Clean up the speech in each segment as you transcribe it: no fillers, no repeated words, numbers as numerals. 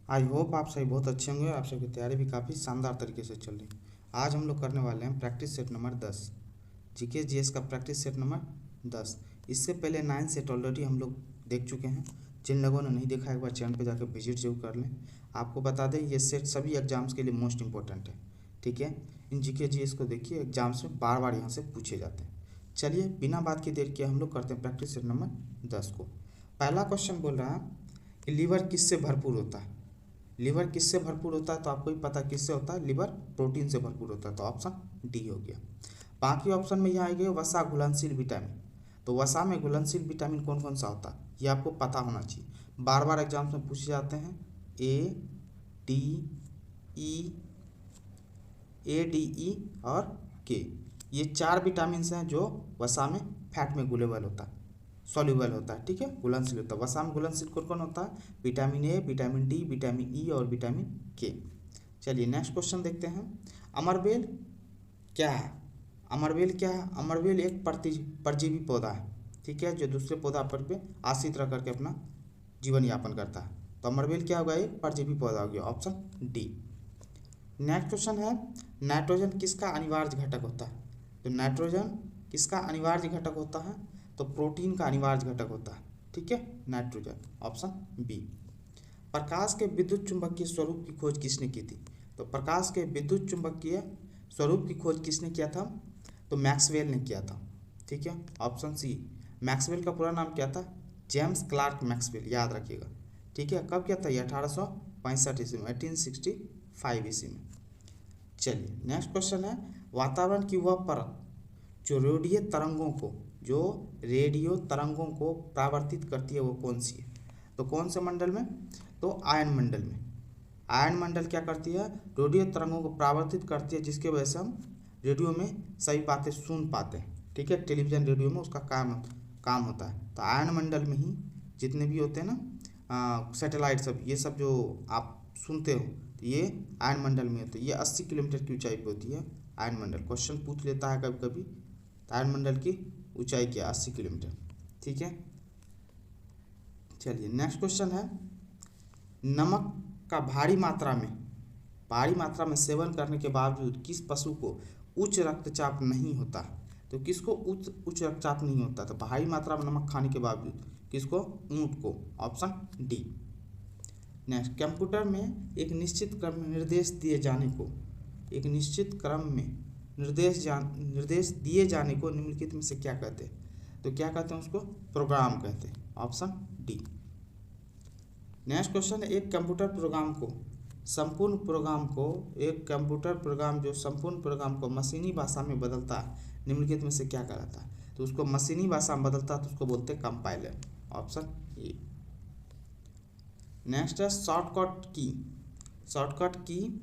I hope आप सभी बहुत अच्छे होंगे। आप सबकी तैयारी भी काफ़ी शानदार तरीके से चल रही है। आज हम लोग करने वाले हैं practice set number 10, GK GS का प्रैक्टिस सेट नंबर 10। इससे पहले 9 सेट ऑलरेडी हम लोग देख चुके हैं। जिन लोगों ने नहीं देखा एक बार चैनल पे जाकर विजिट जरूर कर लें। आपको बता दें ये सेट सभी एग्जाम्स के लिए मोस्ट इंपॉर्टेंट है, ठीक है। इन जीके जीएस को देखिए, एग्जाम्स में बार बार यहाँ से पूछे जाते हैं। चलिए बिना बात की देर किए हम लोग करते हैं प्रैक्टिस सेट नंबर 10 को। पहला क्वेश्चन बोल रहा है कि लीवर किससे भरपूर होता है। लीवर किससे भरपूर होता है तो आपको ही पता किससे होता है, लीवर प्रोटीन से भरपूर होता है, तो ऑप्शन डी हो गया। बाकी ऑप्शन में यहाँ आएंगे वसा घुलनशील विटामिन। तो वसा में घुलनशील विटामिन कौन कौन सा होता है ये आपको पता होना चाहिए, बार बार एग्जाम्स में पूछे जाते हैं। ई ए डी ई और के, ये 4 विटामिन हैं जो वसा में फैट में घुलेबल होता है, सॉल्यूबल होता है, ठीक है, घुलनशील होता है। वसा में घुलनशील कौन कौन होता है, vitamin A, vitamin D, vitamin E और विटामिन के। चलिए नेक्स्ट क्वेश्चन देखते हैं। अमरबेल क्या है? अमरबेल क्या है? अमरबेल एक परजीवी पौधा है, ठीक है, जो दूसरे पौधा पर पे आश्रित रह करके अपना जीवन यापन करता है। तो अमरबेल क्या होगा, एक परजीवी पौधा हो गया, ऑप्शन डी। नेक्स्ट क्वेश्चन है नाइट्रोजन किसका अनिवार्य घटक होता है। तो नाइट्रोजन किसका अनिवार्य घटक होता है, तो प्रोटीन का अनिवार्य घटक होता है, ठीक है, नाइट्रोजन, ऑप्शन बी। प्रकाश के विद्युत चुंबकीय स्वरूप की खोज किसने की थी। तो प्रकाश के विद्युत चुंबकीय स्वरूप की खोज किसने किया था, तो मैक्सवेल ने किया था, ठीक है, ऑप्शन सी। मैक्सवेल का पूरा नाम क्या था, जेम्स क्लार्क मैक्सवेल, याद रखिएगा, ठीक है। कब किया था ये, 1865 ईस्वी में, 1865 ईस्वी में। चलिए नेक्स्ट क्वेश्चन है वातावरण की वह परत जो रेडियो तरंगों को परावर्तित करती है वो कौन सी है। तो कौन से मंडल में, तो आयन मंडल में। आयन मंडल क्या करती है, रेडियो तरंगों को परावर्तित करती है, जिसके वजह से हम रेडियो में सभी बातें सुन पाते हैं, ठीक है, टेलीविज़न रेडियो में उसका काम होता है। तो आयन मंडल में ही जितने भी होते हैं ना सैटेलाइट सब, ये सब जो आप सुनते हो, तो ये आयन मंडल में होते हैं। ये 80 किलोमीटर की ऊंचाई पर होती है आयन मंडल। क्वेश्चन पूछ लेता है कभी कभी, आयन मंडल की ऊंचाई क्या, 80 किलोमीटर, ठीक है। चलिए नेक्स्ट क्वेश्चन है नमक का भारी मात्रा में सेवन करने के बावजूद किस पशु को उच्च रक्तचाप नहीं होता। तो किसको उच्च रक्तचाप नहीं होता, तो भारी मात्रा में नमक खाने के बावजूद किसको, ऊंट को, ऑप्शन डी। नेक्स्ट, कंप्यूटर में एक निश्चित क्रम में निर्देश दिए जाने को निम्नलिखित में से क्या कहते हैं। तो क्या कहते हैं उसको, प्रोग्राम कहते हैं, ऑप्शन डी। नेक्स्ट क्वेश्चन है एक कंप्यूटर प्रोग्राम जो संपूर्ण प्रोग्राम को मशीनी भाषा में बदलता है, निम्नलिखित में से क्या कहलाता है। तो उसको मशीनी भाषा में बदलता है तो उसको बोलते हैं कंपाइलर, ऑप्शन ए। नेक्स्ट है शॉर्टकट की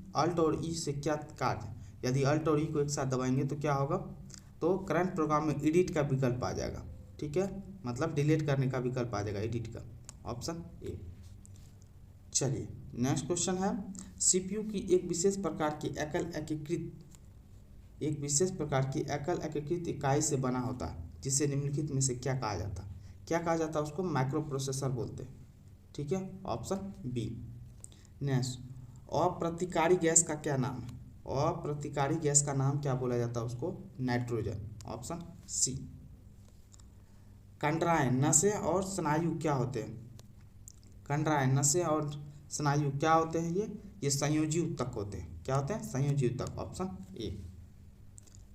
अल्ट और ई से क्या कार्य। यदि अल्ट और ई को एक साथ दबाएंगे तो क्या होगा, तो करंट प्रोग्राम में एडिट का विकल्प आ जाएगा, ठीक है, मतलब डिलीट करने का विकल्प आ जाएगा, एडिट का, ऑप्शन ए। चलिए नेक्स्ट क्वेश्चन है सीपीयू की एक विशेष प्रकार की एकल एकीकृत इकाई से बना होता है, जिसे निम्नलिखित में से क्या कहा जाता है उसको माइक्रो प्रोसेसर बोलते हैं, ठीक है, ऑप्शन बी। नेक्स्ट, अप्रतिकारी गैस का क्या नाम है। अप्रतिकारी गैस का नाम क्या बोला जाता है उसको, नाइट्रोजन, ऑप्शन सी। कंडराएं, नसें और स्नायु क्या होते हैं। कंडराएं, नसें और स्नायु क्या होते हैं, ये संयोजी ऊतक होते हैं। क्या होते हैं, संयोजी ऊतक, ऑप्शन ए।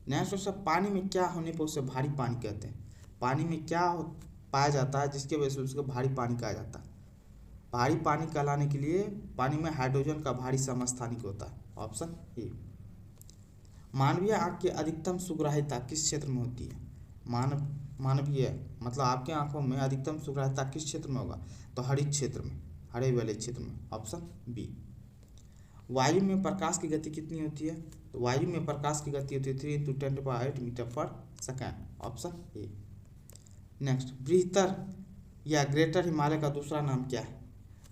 नेक्स्ट क्वेश्चन, पानी में क्या होने पर उसे भारी पानी कहते हैं। पानी में क्या पाया जाता है जिसके वजह से उसको भारी पानी कहा जाता है। भारी पानी कहलाने के लिए पानी में हाइड्रोजन का भारी समस्थानिक होता है, ऑप्शन ए। मानवीय आँख की अधिकतम सुग्राह्यता किस क्षेत्र में होती है। मानवीय मतलब आपके आँखों में अधिकतम सुग्राह्यता किस क्षेत्र में होगा, तो हरित क्षेत्र में, हरे वाले क्षेत्र में, ऑप्शन बी। वायु में प्रकाश की गति कितनी होती है, तो वायु में प्रकाश की गति होती है 3 × 10⁸ मीटर पर सेकेंड, ऑप्शन ए। नेक्स्ट, बृहत्तर या ग्रेटर हिमालय का दूसरा नाम क्या है।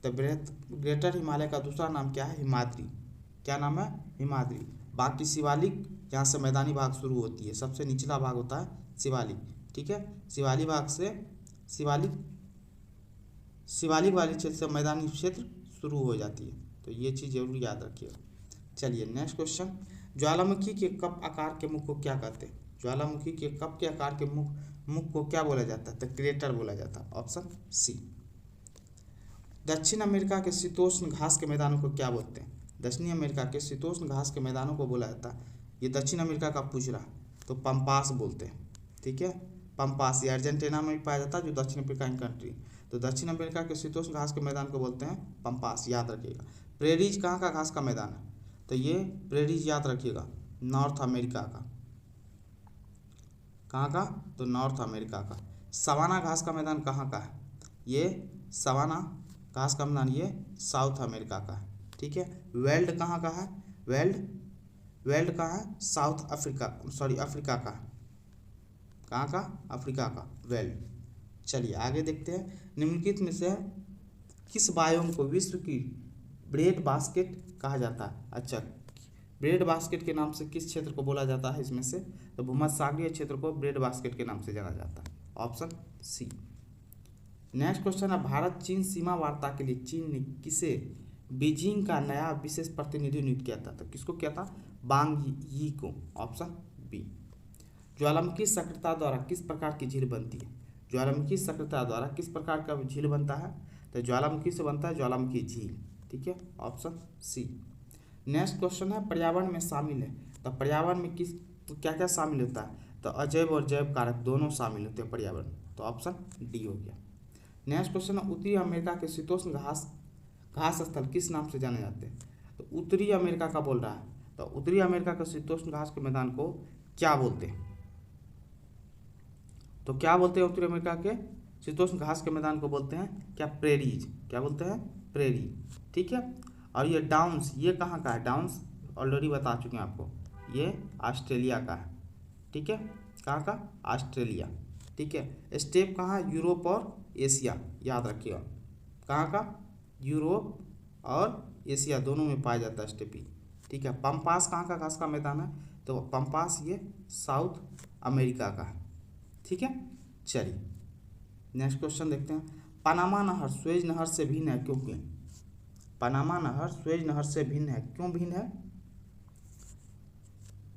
तो ग्रेटर हिमालय का दूसरा नाम क्या है, हिमाद्री। क्या नाम है, हिमाद्री। बाकी शिवालिक, जहाँ से मैदानी भाग शुरू होती है, सबसे निचला भाग होता है शिवालिक, ठीक है, शिवालिक शिवालिक वाले क्षेत्र से मैदानी क्षेत्र शुरू हो जाती है, तो ये चीज़ जरूर याद रखिएगा। चलिए नेक्स्ट क्वेश्चन, ज्वालामुखी के कप आकार के मुख को क्या कहते हैं? ज्वालामुखी के कप के आकार के मुख को क्या बोला जाता है? तो क्रेटर बोला जाता है, ऑप्शन सी। दक्षिण अमेरिका के शीतोष्ण घास के मैदानों को क्या बोलते हैं? दक्षिणी अमेरिका के शीतोष्ण घास के मैदानों को बोला जाता है, ये दक्षिण अमेरिका का पूछ रहा, तो पंपास बोलते हैं, ठीक है। पंपास ये अर्जेंटीना में भी पाया जाता है, जो दक्षिण अफ्रीकान कंट्री, तो दक्षिण अमेरिका के शीतोष्ण घास के मैदान को बोलते हैं पंपास, याद रखिएगा। प्रेरीज कहाँ का घास का मैदान है? तो ये प्रेरीज याद रखिएगा, नॉर्थ अमेरिका का। कहाँ का? तो नॉर्थ अमेरिका का। सवाना घास का मैदान कहाँ का है? ये सवाना घास का मैदान ये साउथ अमेरिका का है, ठीक है। वेल्ड कहाँ का है? वेल्ड कहाँ है? साउथ अफ्रीका, सॉरी अफ्रीका का। कहाँ का? अफ्रीका का वेल्ड। चलिए आगे देखते हैं, निम्नलिखित में से किस बायोम को विश्व की ब्रेड बास्केट कहा जाता है? अच्छा, ब्रेड बास्केट के नाम से किस क्षेत्र को बोला जाता है इसमें से? तो भूमध्यसागरीय क्षेत्र को ब्रेड बास्केट के नाम से जाना जाता है, ऑप्शन सी। नेक्स्ट क्वेश्चन है, भारत चीन सीमा वार्ता के लिए चीन ने किसे बीजिंग का नया विशेष प्रतिनिधि नियुक्त किया था? तो किसको किया था? वांग यी को, ऑप्शन बी। ज्वालामुखी सक्रियता द्वारा किस प्रकार की झील बनती है? ज्वालामुखी सक्रियता द्वारा किस प्रकार का झील बनता है? तो ज्वालामुखी से बनता है ज्वालामुखी झील, ठीक है, ऑप्शन सी। नेक्स्ट क्वेश्चन है, पर्यावरण में शामिल है, तो पर्यावरण में किस क्या क्या शामिल होता है? तो अजैव और जैव कारक दोनों शामिल होते हैं पर्यावरण, तो ऑप्शन डी हो गया। नेक्स्ट क्वेश्चन है, उत्तरी अमेरिका के शीतोष्ण घास स्थल किस नाम से जाने जाते हैं? तो उत्तरी अमेरिका का बोल रहा है, तो उत्तरी अमेरिका के शीतोष्ण घास के मैदान को क्या बोलते हैं? तो क्या बोलते हैं उत्तरी अमेरिका के शीतोष्ण घास के मैदान को? बोलते हैं क्या? प्रेरीज। क्या बोलते हैं? प्रेरी, ठीक है। और ये डाउन्स, ये कहाँ का है? डाउन्स ऑलरेडी बता चुके हैं आपको, ये ऑस्ट्रेलिया का है, ठीक है। कहाँ का? ऑस्ट्रेलिया, ठीक है। स्टेप कहाँ? यूरोप और एशिया, याद रखिएगा। कहाँ का? यूरोप और एशिया दोनों में पाया जाता है स्टेपी, ठीक है। पंपास कहाँ का घास का मैदान है? तो पंपास ये साउथ अमेरिका का है, ठीक है। चलिए नेक्स्ट क्वेश्चन देखते हैं, पनामा नहर सुएज नहर से भिन्न है क्योंकि? पनामा नहर सुएज नहर से भिन्न है, क्यों भिन्न है?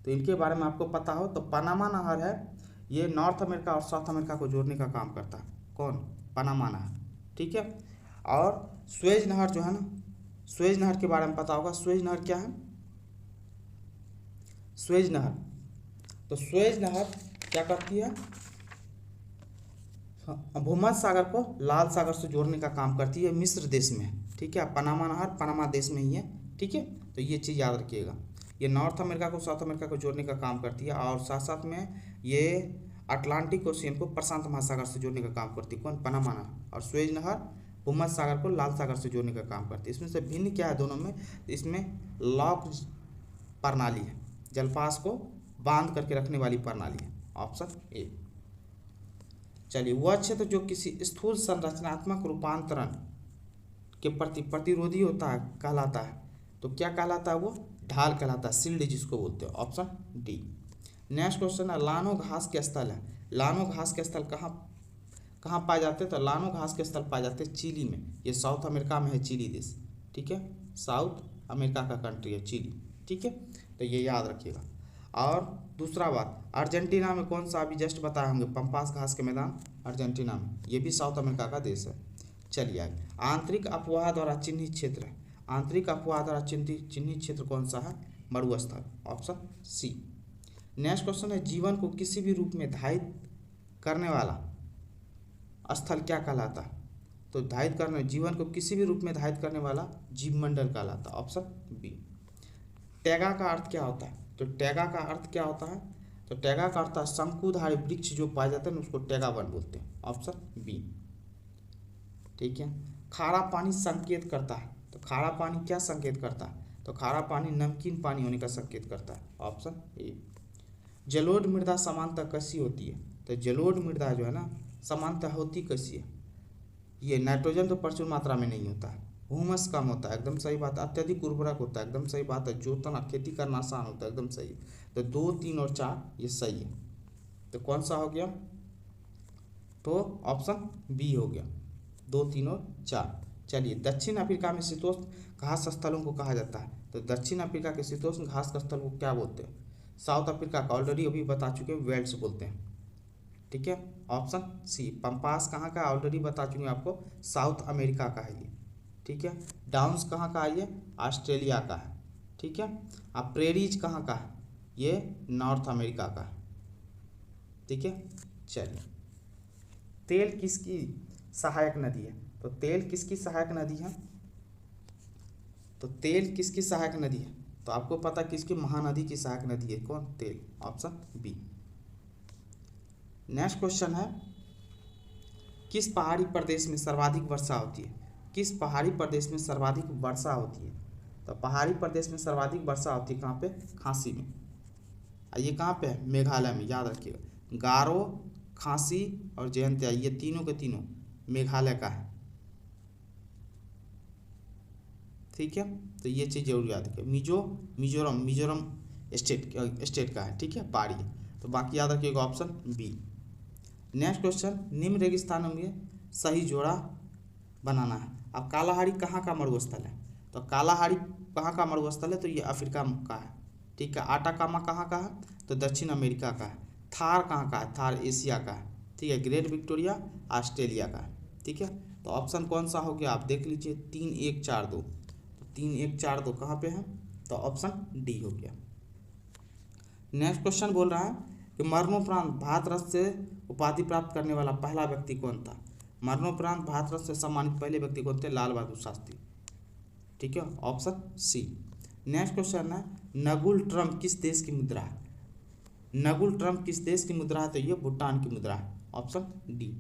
तो इनके बारे में आपको पता हो तो पनामा नहर है, ये नॉर्थ अमेरिका और साउथ अमेरिका को जोड़ने का काम करता है। कौन? पनामा नहर, ठीक है। और सुएज नहर जो है ना, सुएज नहर के बारे में पता होगा। सुएज नहर क्या है? सुएज नहर, तो सुएज नहर क्या करती है? भूमध्य सागर को लाल सागर से जोड़ने का काम करती है, मिस्र देश में, ठीक है। पनामा नहर पनामा देश में ही है, ठीक है। तो ये चीज़ याद रखिएगा, ये नॉर्थ अमेरिका को साउथ अमेरिका को जोड़ने का काम करती है, और साथ साथ में ये अटलांटिक ओशियन को प्रशांत महासागर से जोड़ने का काम करती है। कौन? पनामा नहर। और सुएज नहर भूमध्य सागर को लाल सागर से जोड़ने का काम करती है। इसमें से भिन्न क्या है दोनों में? इसमें लॉक प्रणाली है, जलपास को बांध करके रखने वाली प्रणाली है, ऑप्शन ए। चलिए, वह क्षेत्र जो किसी स्थूल संरचनात्मक रूपांतरण के प्रति प्रतिरोधी होता है कहलाता है, तो क्या कहलाता है? वो ढाल कहलाता है, शिल्ड जिसको बोलते हैं, ऑप्शन डी। नेक्स्ट क्वेश्चन है, लानो घास के स्थल है, लानो घास के स्थल कहाँ पाए जाते हैं? तो लानो घास के स्थल पाए जाते हैं चिली में, ये साउथ अमेरिका में है चिली देश, ठीक है। साउथ अमेरिका का कंट्री है चिली, ठीक है। तो ये याद रखिएगा। और दूसरा बात, अर्जेंटीना में कौन सा अभी जस्ट बताए होंगे पंपास घास के मैदान, अर्जेंटीना में, ये भी साउथ अमेरिका का देश है। चलिए आगे, आंतरिक अफवाह द्वारा चिन्हित क्षेत्र है, आंतरिक अफवाह द्वारा चिन्हित क्षेत्र कौन सा है? मरुस्थल, ऑप्शन सी। नेक्स्ट क्वेश्चन है, जीवन को किसी भी रूप में धारित करने वाला स्थल क्या कहलाता है? तो धारित करने, जीवन को किसी भी रूप में धारित करने वाला जीवमंडल कहलाता है, ऑप्शन बी। टैगा का अर्थ क्या होता है? तो टैगा का अर्थ क्या होता है? तो टैगा का अर्थ है शंकुधारी वृक्ष जो पाए जाते हैं उसको टैगा वन बोलते हैं, ऑप्शन बी, ठीक है। खारा पानी संकेत करता है, तो खारा पानी क्या संकेत करता है? तो खारा पानी नमकीन पानी होने का संकेत करता है, ऑप्शन ए। जलोढ़ मृदा सामान्यतः कैसी होती है? तो जलोढ़ मृदा जो है ना सामान्यतः होती कैसी है? ये नाइट्रोजन तो प्रचुर मात्रा में नहीं होता है, ह्यूमस कम होता है, एकदम सही बात। अत्यधिक उर्वरक होता है, एकदम सही बात है। जोतना खेती करना आसान होता है, एकदम सही है। तो 2, 3 और 4 ये सही है, तो कौन सा हो गया? तो ऑप्शन बी हो गया, 2, 3 और 4। चलिए, दक्षिण अफ्रीका में शीतोष्ण घास स्थलों को कहा जाता है। तो दक्षिण अफ्रीका के शीतोष्ण घास स्थल को क्या बोलते हैं? साउथ अफ्रीका का ऑलरेडी अभी बता चुके हैं, वेल्स बोलते हैं। ठीक है, ऑप्शन सी। पंपास कहाँ का? ऑलरेडी बता चुके हैं आपको, साउथ अमेरिका का है ये। ठीक है, डाउन्स कहाँ का है? ये ऑस्ट्रेलिया का है। ठीक है, अब प्रेरीज कहाँ का है? ये नॉर्थ अमेरिका का है। ठीक है, चलिए, तेल किसकी सहायक नदी है? तो तेल किसकी सहायक नदी है? तो तेल किसकी सहायक नदी है? तो आपको पता किसकी महानदी की सहायक नदी है? कौन? तेल। Option B. नेक्स्ट क्वेश्चन है, किस पहाड़ी प्रदेश में सर्वाधिक वर्षा होती है? किस पहाड़ी प्रदेश में सर्वाधिक वर्षा होती है? तो पहाड़ी प्रदेश में सर्वाधिक वर्षा होती है कहाँ पे? खांसी में। ये कहाँ पे है? मेघालय में, याद रखिएगा। गारो, खांसी और जयंतिया, ये तीनों के तीनों मेघालय का है। ठीक है, तो ये चीज़ जरूर याद रखिए। मिजोरम स्टेट का है। ठीक है, पहाड़ी है, तो बाकी याद रखिएगा ऑप्शन बी। नेक्स्ट क्वेश्चन, निम्न रेगिस्तानों में सही जोड़ा बनाना है। अब कालाहारी कहाँ का मरुस्थल है? तो कालाहारी कहाँ का मरुस्थल है? तो ये अफ्रीका का है। ठीक है, आटाकामा कहाँ का है? तो दक्षिण अमेरिका का है। थार कहाँ का है? थार एशिया का है। ठीक है, ग्रेट विक्टोरिया ऑस्ट्रेलिया का है। ठीक है, तो ऑप्शन कौन सा हो गया? आप देख लीजिए, 3, 1, 4, 2। तो 3, 1, 4, 2 कहाँ पे है? तो ऑप्शन डी हो गया। नेक्स्ट क्वेश्चन बोल रहा है कि मरणोपरांत भारत रत्न से उपाधि प्राप्त करने वाला पहला व्यक्ति कौन था? मरणोपरांत भारत रत्न से सम्मानित पहले व्यक्ति कौन थे? लाल बहादुर शास्त्री। ठीक है, ऑप्शन सी। नेक्स्ट क्वेश्चन है, नगुल ट्रम्प किस देश की मुद्रा है? नगुल ट्रम्प किस देश की मुद्रा है? तो ये भूटान की मुद्रा है। Option D.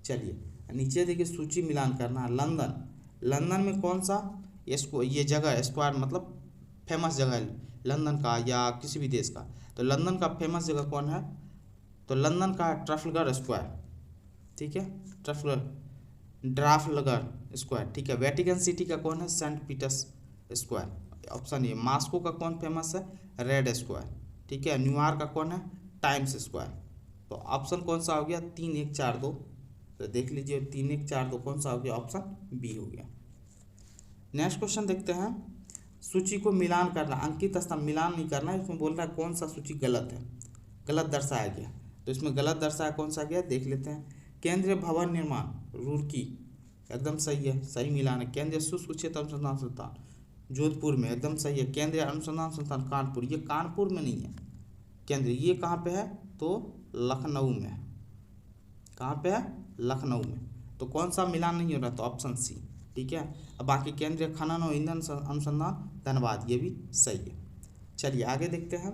चलिए, नीचे देखिए, सूची मिलान करना है। लंदन में कौन सा ये जगह स्क्वायर मतलब फेमस जगह है लंदन का या किसी भी देश का? तो लंदन का फेमस जगह कौन है? तो लंदन का ट्रफलगर स्क्वायर। ठीक है, ड्राफलगर स्क्वायर। ठीक है, वेटिकन सिटी का कौन है? Saint Peter's Square. Option A. Moscow का कौन फेमस है? Red square. ठीक है, न्यूयॉर्क का कौन है? Times square. तो ऑप्शन कौन सा हो गया? 3, 1, 4, 2। तो देख लीजिए, 3, 1, 4, 2 कौन सा हो गया? ऑप्शन बी हो गया। नेक्स्ट क्वेश्चन देखते हैं, सूची को मिलान करना। अंकित स्तंभ मिलान नहीं करना है, इसमें बोल रहा है कौन सा सूची गलत है, गलत दर्शाया गया। तो इसमें गलत दर्शाया कौन सा गया, देख लेते हैं। केंद्रीय भवन निर्माण रुड़की एकदम सही है, सही मिलान है। केंद्रीय शुष्क क्षेत्र अनुसंधान संस्थान जोधपुर में एकदम सही है। केंद्रीय अनुसंधान संस्थान कानपुर, ये कानपुर में नहीं है केंद्रीय, ये कहाँ पे है? तो लखनऊ में है। कहाँ पे है? लखनऊ में। तो कौन सा मिलान नहीं हो रहा? तो ऑप्शन सी। ठीक है, अब बाकी केंद्रीय खनन और ईंधन अनुसंधान धनबाद, ये भी सही है। चलिए आगे देखते हैं,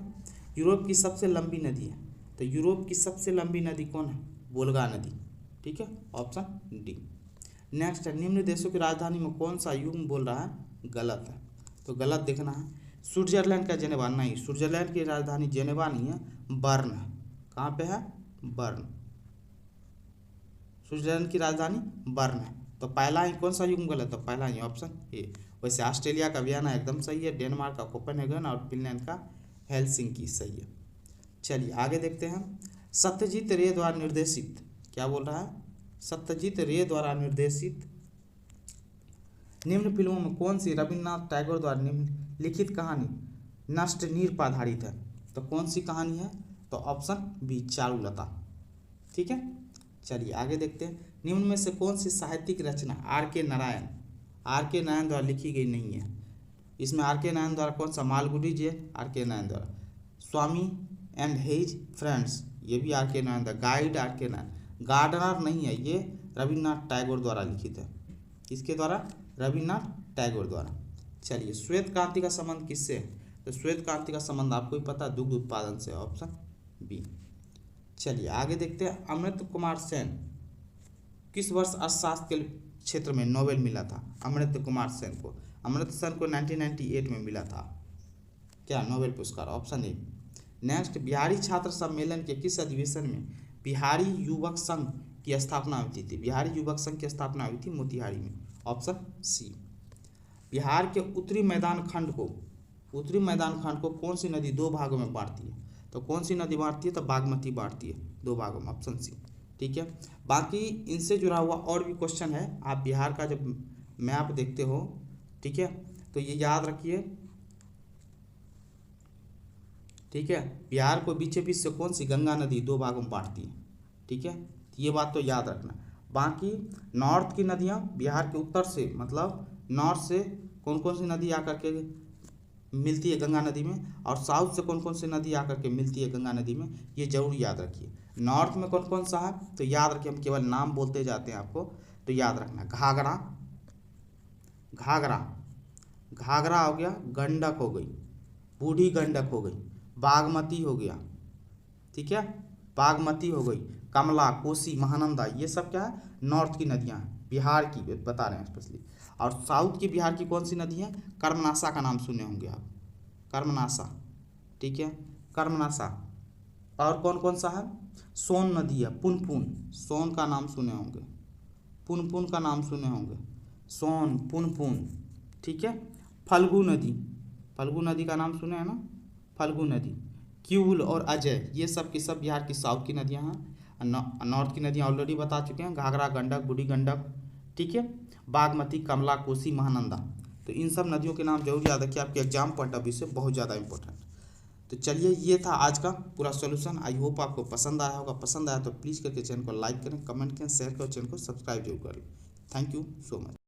यूरोप की सबसे लंबी नदी है। तो यूरोप की सबसे लंबी नदी कौन है? वोल्गा नदी। ठीक है, ऑप्शन डी। नेक्स्ट है, निम्न देशों की राजधानी में कौन सा युग्म बोल रहा है? गलत है, तो गलत देखना है। स्विट्जरलैंड का जेनेवा नहीं, स्विट्जरलैंड की राजधानी जेनेवा नहीं है, बर्न है। कहाँ पे है? बर्न। स्विट्जरलैंड की राजधानी बर्न है। तो पहला ही कौन सा युग्म गलत है? तो पहला ही ऑप्शन ए। वैसे ऑस्ट्रेलिया का वियना एकदम सही है, डेनमार्क का कोपेनहेगन और फिनलैंड का हेलसिंकी सही है। चलिए आगे देखते हैं, सत्यजीत रे द्वारा निर्देशित, क्या बोल रहा है? सत्यजीत रे द्वारा निर्देशित निम्न फिल्मों में कौन सी रविन्द्रनाथ टैगोर द्वारा निम्नलिखित कहानी नष्ट नीर पर आधारित है? तो कौन सी कहानी है? तो ऑप्शन बी, चारुलता। ठीक है, चलिए आगे देखते हैं, निम्न में से कौन सी साहित्यिक रचना आर के नारायण द्वारा लिखी गई नहीं है? इसमें आर के नारायण द्वारा कौन सा? मालगुडी जी आर के नारायण द्वारा। स्वामी एंड हिज फ्रेंड्स, ये भी आर के नारायण द्वारा। गाइड आर के नारायण। गार्डनर नहीं है, ये रविन्द्रनाथ टैगोर द्वारा लिखित है। किसके द्वारा? रविन्द्रनाथ टैगोर द्वारा। चलिए, श्वेत क्रांति का संबंध किससे है? तो श्वेत क्रांति का संबंध आपको ही पता है, दुग्ध उत्पादन से। Option B. चलिए आगे देखते हैं, अमृत कुमार सेन किस वर्ष अर्थशास्त्र के क्षेत्र में नोबेल मिला था? अमृत कुमार सेन को 1998 में मिला था, क्या नोबेल पुरस्कार? Option A. नेक्स्ट, बिहारी छात्र सम्मेलन के किस अधिवेशन में बिहारी युवक संघ की स्थापना हुई थी? बिहारी युवक संघ की स्थापना हुई थी मोतिहारी में। ऑप्शन सी। बिहार के उत्तरी मैदान खंड को कौन सी नदी 2 भागों में बांटती है? तो कौन सी नदी बांटती है? तो बागमती बांटती है 2 भागों में। Option C. ठीक है। बाकी इनसे जुड़ा हुआ और भी क्वेश्चन है, आप बिहार का जब मैप देखते हो, ठीक है, तो ये याद रखिए, ठीक है। बिहार को बीचों बीच से कौन सी गंगा नदी 2 भागों में बांटती है, ठीक है, ये बात तो याद रखना। बाकी नॉर्थ की नदियाँ बिहार के उत्तर से, मतलब नॉर्थ से कौन कौन सी नदी आकर के मिलती है गंगा नदी में, और साउथ से कौन कौन सी नदी आकर के मिलती है गंगा नदी में, ये जरूर याद रखिए। नॉर्थ में कौन कौन सा है तो याद रखिए, हम केवल नाम बोलते जाते हैं आपको, तो याद रखना। घाघरा, घाघरा, घाघरा हो गया, गंडक हो गई, बूढ़ी गंडक हो गई, बागमती हो गया, ठीक है, बागमती हो गई, कमला, कोसी, महानंदा, ये सब क्या है, नॉर्थ की नदियां हैं, बिहार की बता रहे हैं स्पेशली। और साउथ की बिहार की कौन सी नदी है, कर्मनाशा का नाम सुने होंगे आप, कर्मनाशा, ठीक है, कर्मनाशा। और कौन कौन सा है, सोन नदी है, पुनपुन, सोन का नाम सुने होंगे, पुनपुन का नाम सुने होंगे, सोन, पुनपुन, ठीक है। फल्गु नदी, फल्गु नदी का नाम सुने हैं ना, फल्गु नदी। क्यूल और अजय, ये सब की सब बिहार की साउथ की नदियां हैं। नॉर्थ की नदियां ऑलरेडी बता चुके हैं, घाघरा, गंडक, बूढ़ी गंडक, ठीक है, बागमती, कमला, कोसी, महानंदा। तो इन सब नदियों के नाम जरूर याद रखिए, आपके एग्जाम पॉइंट ऑफ व्यू से बहुत ज़्यादा इंपॉर्टेंट। तो चलिए, ये था आज का पूरा सॉल्यूशन। आई होप आपको पसंद आया होगा। पसंद आया तो प्लीज़ करके चैनल को लाइक करें, कमेंट करें, शेयर करें, चैनल को सब्सक्राइब जरूर करें। Thank you so much.